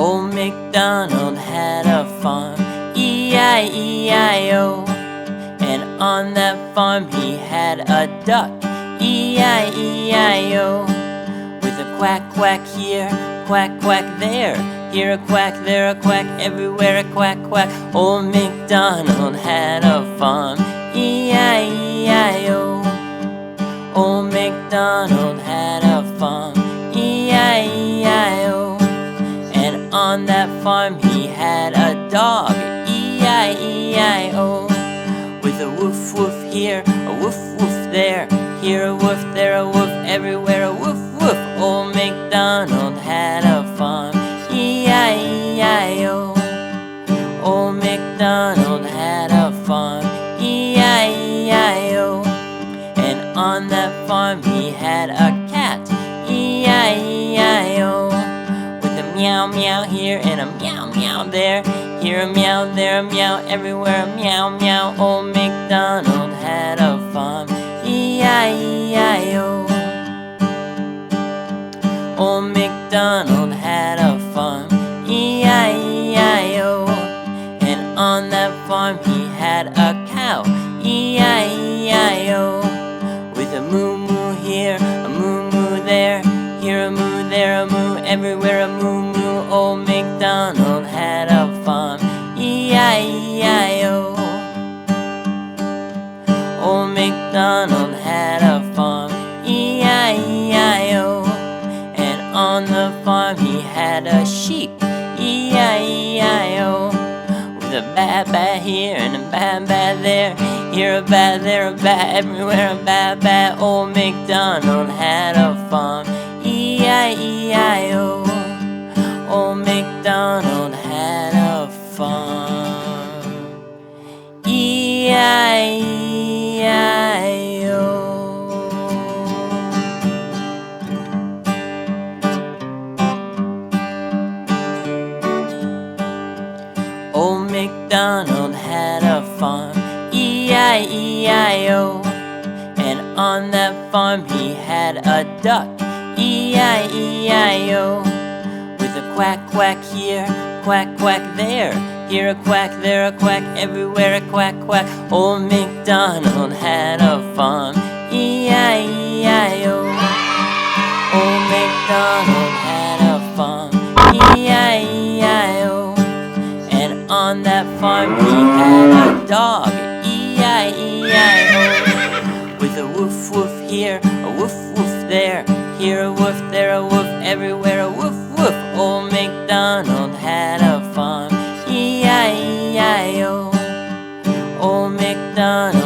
Old McDonald had a farm, E-I-E-I-O. And on that farm he had a duck, E-I-E-I-O. With a quack, quack here, quack, quack there. Here a quack, there a quack, everywhere a quack, quack. Old McDonald had a farm, E-I-E-I-O. Old McDonald had a farm, E-I-E-I-O. And on that farm he had a dog, E-I-E-I-O. With a woof woof here, a woof woof there. Here a woof, there a woof, everywhere a woof woof. Old McDonald had a farm, E-I-E-I-O. Old McDonald had a farm, E-I-E-I-O. And on that farm he had a cat, E-I-E-I-O. With a meow meow here and a meow meow there. Here a meow, there a meow, everywhere a meow meow. Old McDonald had a farm, E-I-E-I-O. Old McDonald had a farm, E-I-E-I-O. And on that farm he had a cow, E-I-E-I-O. With a moo moo here, a moo moo there. Here a moo, there a moo, everywhere a moo moo. Old McDonald had a farm, E-I-E-I-O. Old McDonald had a farm, E-I-E-I-O. And on the farm he had a sheep, E-I-E-I-O. With a ba-ba here and a ba-ba there. Here a ba, there a ba, everywhere a ba-ba. Old McDonald had a farm, E-I-E-I-O. Old McDonald had a farm, E-I-E-I-O. Old McDonald had a farm, E-I-E-I-O. And on that farm he had a duck, E-I-E-I-O. With a quack, quack here, quack, quack there. Here a quack, there a quack, everywhere a quack, quack. Old McDonald had a farm, E-I-E-I-O. Old McDonald had a farm, E-I-E-I-O. And on that farm he had a dog, E-I-E-I-O. With a woof woof here, a woof woof there. Here a woof, there a woof, everywhere a woof woof. Old McDonald had a farm, E-I-E-I-O. Old McDonald